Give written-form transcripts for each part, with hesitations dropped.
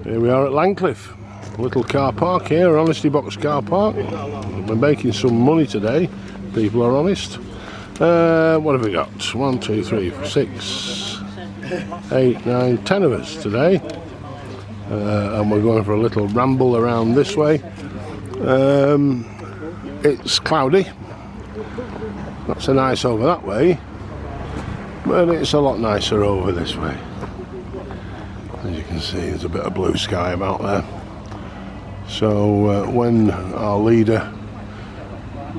Here we are at Langcliffe, a little car park here, Honesty Box car park. We're making some money today, people are honest. What have we got? 1, 2, 3, 4, 6, 8, 9, 10 of us today. And we're going for a little ramble around this way. It's cloudy, not so nice over that way, but it's a lot nicer over this way. As you can see, there's a bit of blue sky about there. So when our leader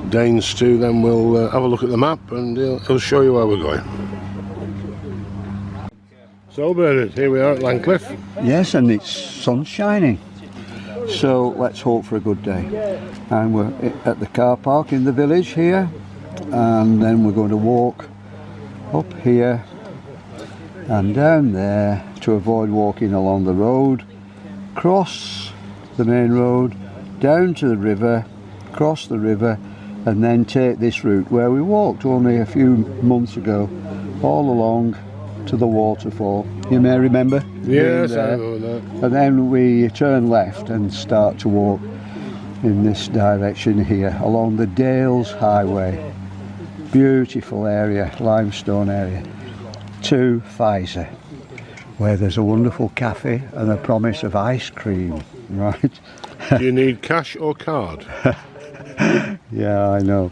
deigns to, then we'll have a look at the map and he'll show you where we're going. So Bernard, here we are at Langcliffe. Yes, and it's sun shining. So let's hope for a good day. And we're at the car park in the village here, and then we're going to walk up here and down there to avoid walking along the road, cross the main road, down to the river, cross the river, and then take this route where we walked only a few months ago, all along to the waterfall. You may remember? Yes, I know that. And then we turn left and start to walk in this direction here along the Dales Highway. Beautiful area, limestone area, to Pfizer, where there's a wonderful cafe and a promise of ice cream, right? Do you need cash or card? Yeah, I know.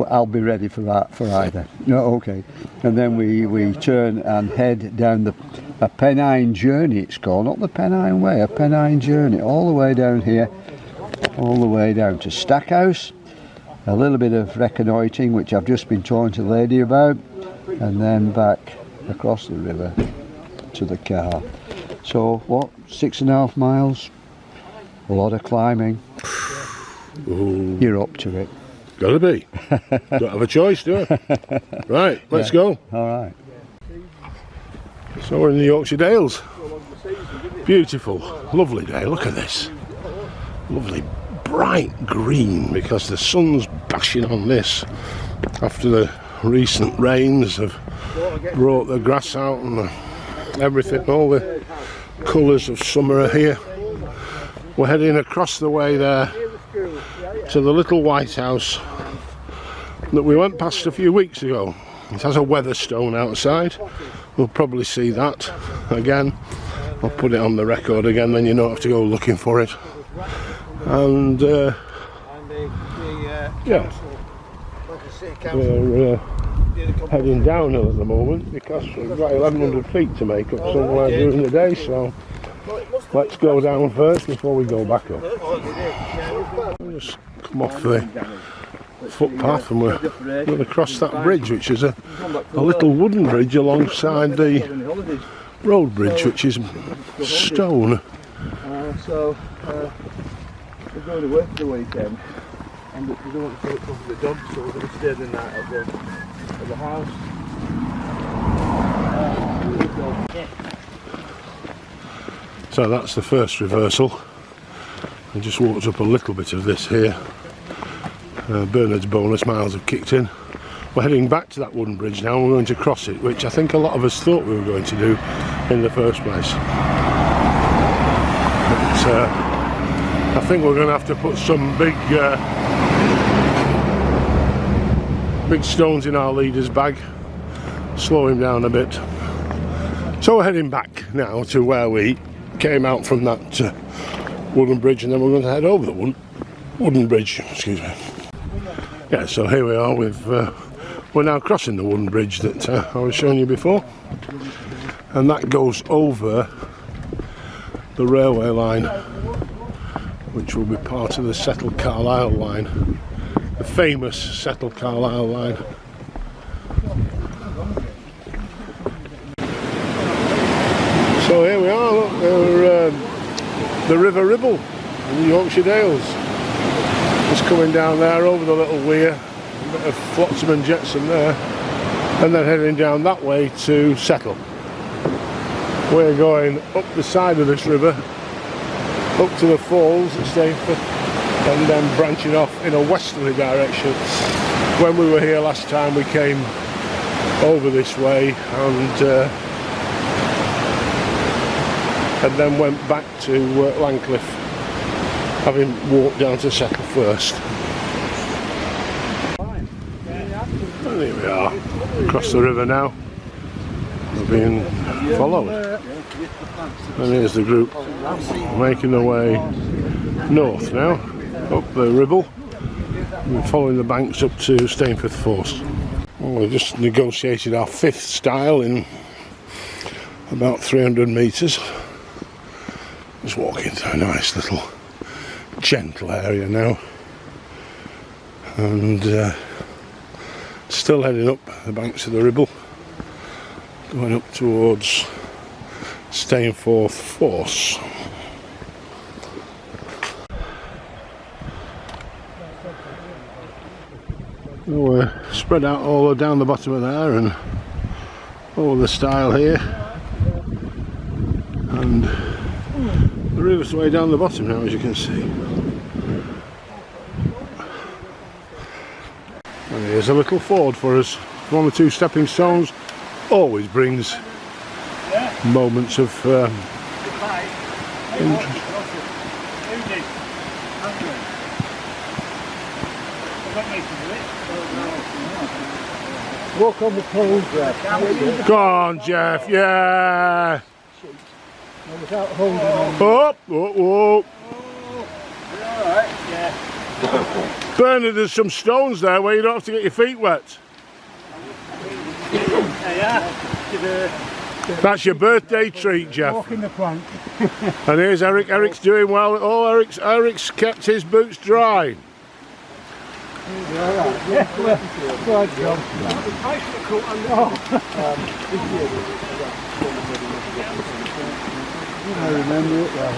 I'll be ready for that, for either. No, okay. And then we turn and head down a Pennine journey, it's called, not the Pennine Way, a Pennine journey, all the way down here, all the way down to Stackhouse. A little bit of reconnoitring, which I've just been talking to the lady about, and then back across the river to the car. So, what, 6.5 miles? A lot of climbing. Ooh. You're up to it. Gotta be. Don't have a choice, do I? Right, let's go. All right. So we're in the Yorkshire Dales. Beautiful, lovely day. Look at this. Lovely bright green, because the sun's bashing on this after the recent rains have brought the grass out and everything. All the colours of summer are here. We're heading across the way there to the little white house that we went past a few weeks ago. It has a Weatherstone outside. We'll probably see that again. I'll put it on the record again, then you don't have to go looking for it. And yeah, we're heading downhill at the moment because we've got 1100 feet to make up somewhere during the day, so let's go down first before we go back up. We'll just come off the footpath and we're going to cross that bridge, which is a little wooden bridge alongside the road bridge, which is stone. So we're going to work for the weekend, and we don't want to put up with the dogs, so we're going to stay the night at the house. So that's the first reversal. I just walked up a little bit of this here. Bernard's bonus miles have kicked in. We're heading back to that wooden bridge now, and we're going to cross it, which I think a lot of us thought we were going to do in the first place. But, I think we're going to have to put some big stones in our leader's bag, slow him down a bit. So we're heading back now to where we came out from that wooden bridge, and then we're going to head over the wooden bridge, excuse me. Yeah, so here we are, we're now crossing the wooden bridge that I was showing you before, and that goes over the railway line, which will be part of the Settle Carlisle line, the famous Settle Carlisle line. So here we are, look, we're the River Ribble in the Yorkshire Dales. Just coming down there over the little weir, a bit of flotsam and jetsam there, and then heading down that way to Settle. We're going up the side of this river, up to the falls at Sefton, and then branching off in a westerly direction. When we were here last time, we came over this way, and and then went back to Langcliffe, having walked down to Sefton first. And here we are, across the river now. We're being followed. And here's the group making their way north now, up the Ribble. We're following the banks up to Stainforth Force. Well, we just negotiated our 5th stile in about 300 metres. Just walking through a nice little gentle area now. And still heading up the banks of the Ribble, going up towards Stainforth Force. We're spread out all down the bottom of there and over the stile here, and the river's way down the bottom now, as you can see. And here's a little ford for us. 1 or 2 stepping stones always brings moments of interest. Walk on the pole, Jeff. Go on, Jeff, yeah! Without holding on. Up, whoa. Alright, yeah. Bernard, there's some stones there where you don't have to get your feet wet. That's your birthday treat, Jeff. Walking the plank. And here's Eric. Eric's doing well. Oh, Eric's kept his boots dry. Good job. I remember it well.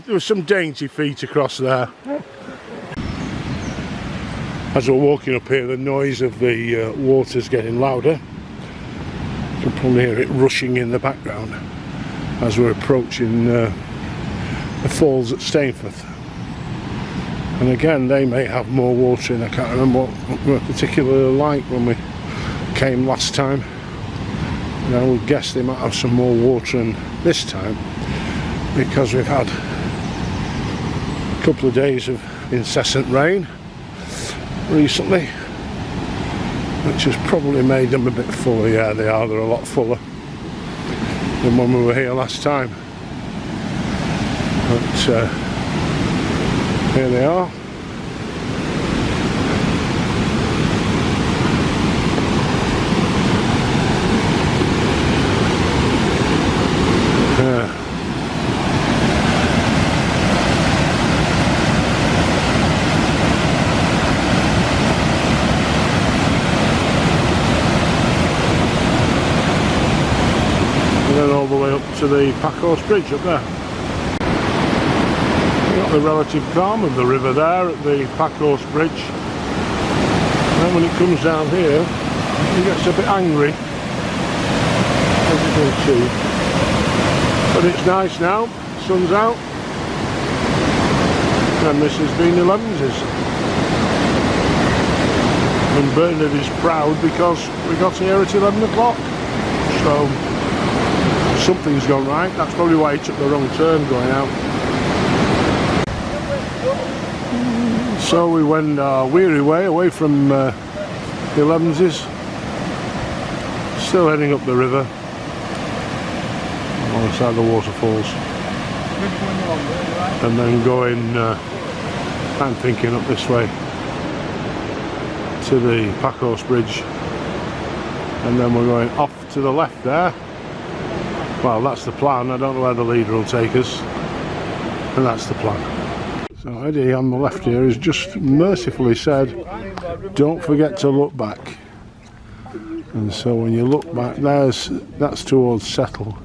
There was some dainty feet across there. As we're walking up here, the noise of the water's getting louder. You can probably hear it rushing in the background as we're approaching the falls at Stainforth. And again, they may have more water in. I can't remember what they were particularly like when we came last time. And I would guess they might have some more water in this time, because we've had a couple of days of incessant rain recently, which has probably made them a bit fuller. Yeah, they're a lot fuller than when we were here last time. But here they are. To the Packhorse Bridge up there. You've got the relative calm of the river there at the Packhorse Bridge. And then when it comes down here, it gets a bit angry, as you can see. But it's nice now, sun's out, and this has been 11's. And Bernard is proud because we got here at 11 o'clock. So something's gone right. That's probably why he took the wrong turn going out. So we went our weary way away from the 11's, still heading up the river alongside the waterfalls, and then going I'm thinking up this way to the Packhorse Bridge, and then we're going off to the left there. Well, that's the plan. I don't know where the leader will take us, and that's the plan. So Eddie on the left here has just mercifully said, don't forget to look back. And so when you look back, that's towards Settle,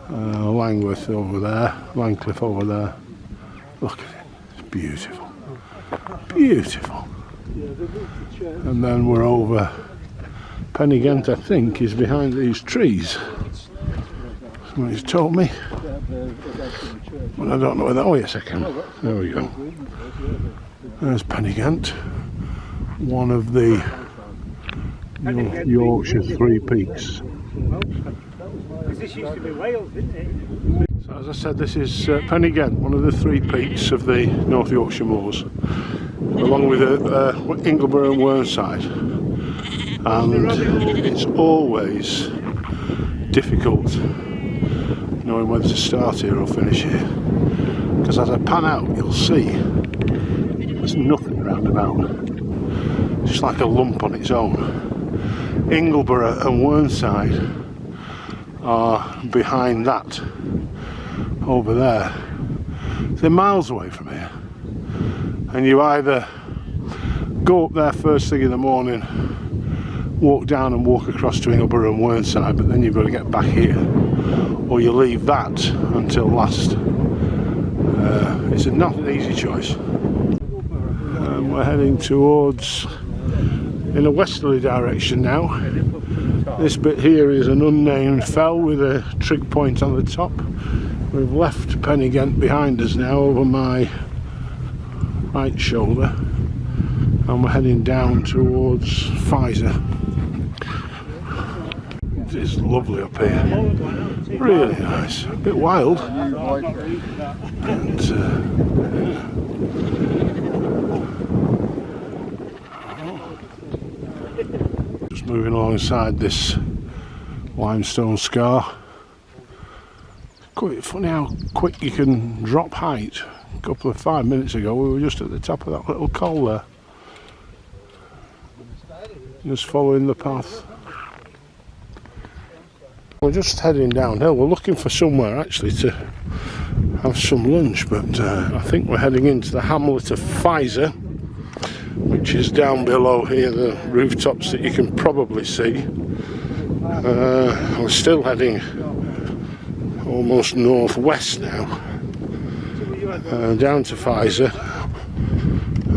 Langcliffe over there, Langcliffe over there. Look at it, it's beautiful, beautiful. And then we're over Pennygent, I think, is behind these trees. What he's told me, but I don't know whether. Oh, yes, I can. There we go. There's Pennygent. one of the North Yorkshire Three Peaks. This used to be Wales, didn't it? So as I said, this is Pen-y-ghent, one of the three peaks of the North Yorkshire moors, along with Ingleborough and Whernside. And it's always difficult knowing whether to start here or finish here, because as I pan out you'll see there's nothing round about, just like a lump on its own. Ingleborough and Whernside are behind that over there. They're miles away from here, and you either go up there first thing in the morning, walk down and walk across to Ingleborough and Whernside, but then you've got to get back here, or you leave that until last. It's not an easy choice. We're heading towards in a westerly direction now. This bit here is an unnamed fell with a trig point on the top. We've left Pen-y-ghent behind us now over my right shoulder, and we're heading down towards Pfizer. It is lovely up here, really nice, a bit wild, and just moving alongside this limestone scar. Quite funny how quick you can drop height. A couple of 5 minutes ago we were just at the top of that little col there, just following the path. We're just heading downhill. We're looking for somewhere actually to have some lunch, but I think we're heading into the hamlet of Pfizer, which is down below here, the rooftops that you can probably see. We're still heading almost northwest now, down to Pfizer,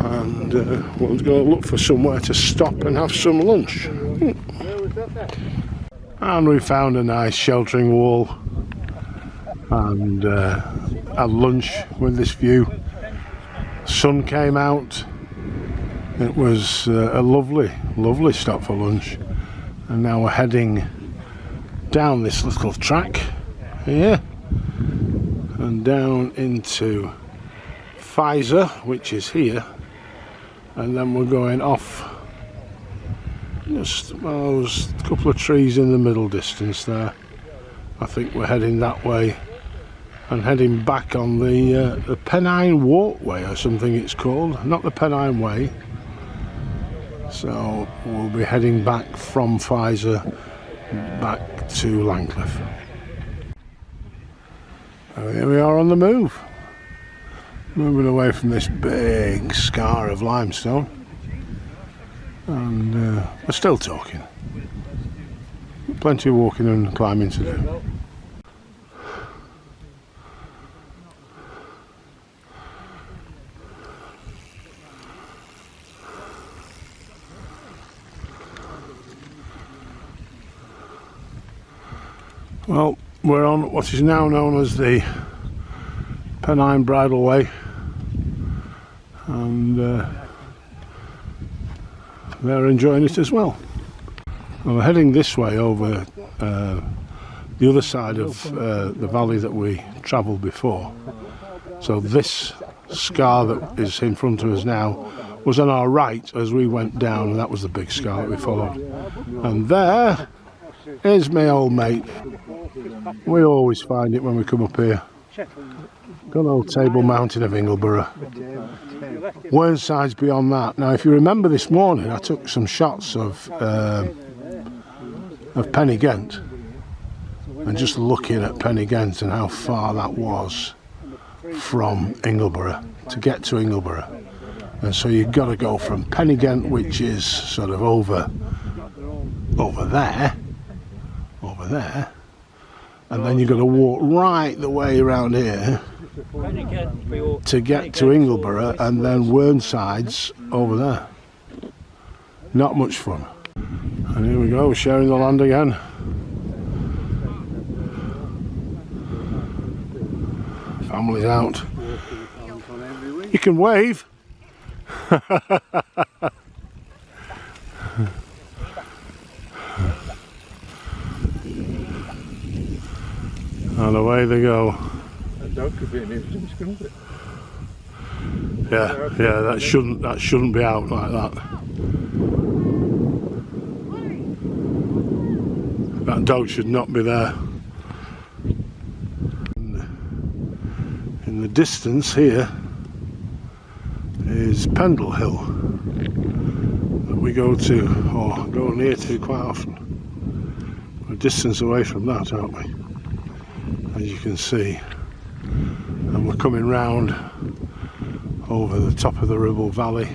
and we're going to look for somewhere to stop and have some lunch. And we found a nice sheltering wall and had lunch with this view. Sun came out. It was a lovely stop for lunch, and now we're heading down this little track here and down into Pfizer, which is here, and then we're going off just those couple of trees in the middle distance there. I think we're heading that way and heading back on the Pennine Walkway or something it's called, not the Pennine Way. So we'll be heading back from Pfizer back to Langcliffe. So here we are on the move, moving away from this big scar of limestone, and we're still talking. Plenty of walking and climbing to do. Well, we're on what is now known as the Pennine Bridleway, and they're enjoying it as well. And we're heading this way over the other side of the valley that we travelled before. So this scar that is in front of us now was on our right as we went down, and that was the big scar that we followed. And there is my old mate. We always find it when we come up here. Good old Table Mountain of Ingleborough. Whernside's beyond that. Now, if you remember this morning, I took some shots of Pen-y-ghent, and just looking at Pen-y-ghent and how far that was from Ingleborough to get to Ingleborough. And so you've got to go from Pen-y-ghent, which is sort of over there, and then you've got to walk right the way around here to get to Ingleborough, and then Whernside's over there. Not much fun. And here we go, we're sharing the land again. Family's out. You can wave. And away they go. That dog could be in here, just grab it. Yeah, yeah, that shouldn't be out like that. That dog should not be there. In the distance here is Pendle Hill that we go to, or go near to quite often. We're a distance away from that, aren't we? As you can see. And we're coming round over the top of the Ribble Valley,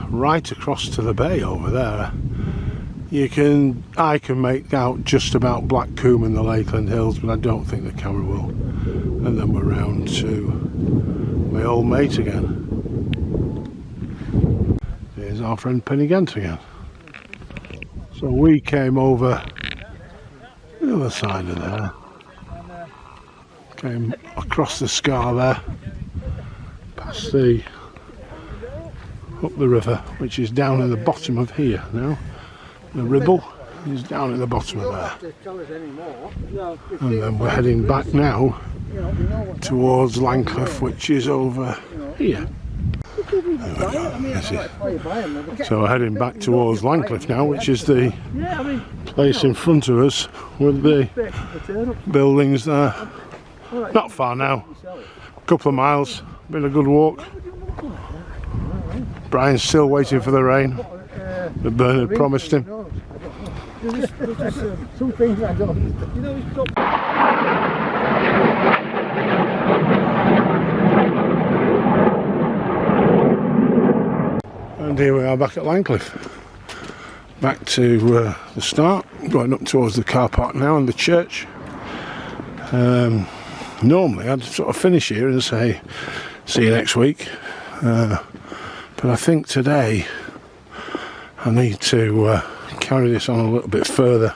right across to the bay over there. I can make out just about Black Combe and the Lakeland Hills, but I don't think the camera will. And then we're round to my old mate again. Here's our friend Penny Gent again. So we came over the other side of there, came across the scar there, past up the river, which is down in the bottom of here now. The Ribble is down at the bottom of there. And then we're heading back now towards Langcliffe, which is over here. So we're heading back towards Langcliffe now, which is the place in front of us with the buildings there. Not far now, a couple of miles, been a good walk. Brian's still waiting for the rain that Bernard promised him. Some things I don't. You know, and here we are back at Langcliffe. Back to the start, going up towards the car park now and the church. Normally I'd sort of finish here and say see you next week, but I think today I need to carry this on a little bit further.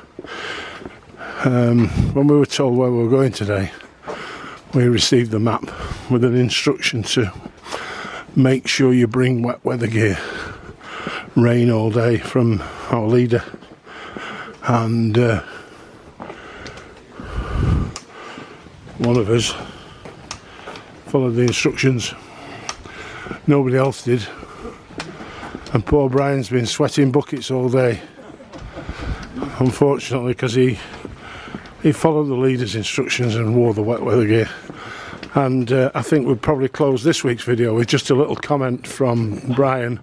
When we were told where we were going today, we received the map with an instruction to make sure you bring wet weather gear. Rain all day from our leader, and one of us followed the instructions, nobody else did, and poor Brian's been sweating buckets all day, unfortunately, because he followed the leader's instructions and wore the wet weather gear. And I think we'll probably close this week's video with just a little comment from Brian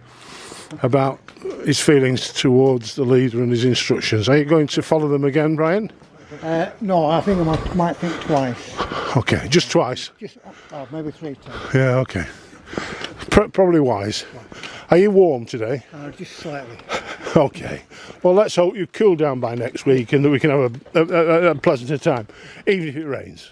about his feelings towards the leader and his instructions. Are you going to follow them again, Brian? No, I think I might think twice. Okay, just twice? Just maybe 3 times. Yeah, okay. Probably wise. Are you warm today? Just slightly. Okay. Well, let's hope you cool down by next week and that we can have a pleasanter time, even if it rains.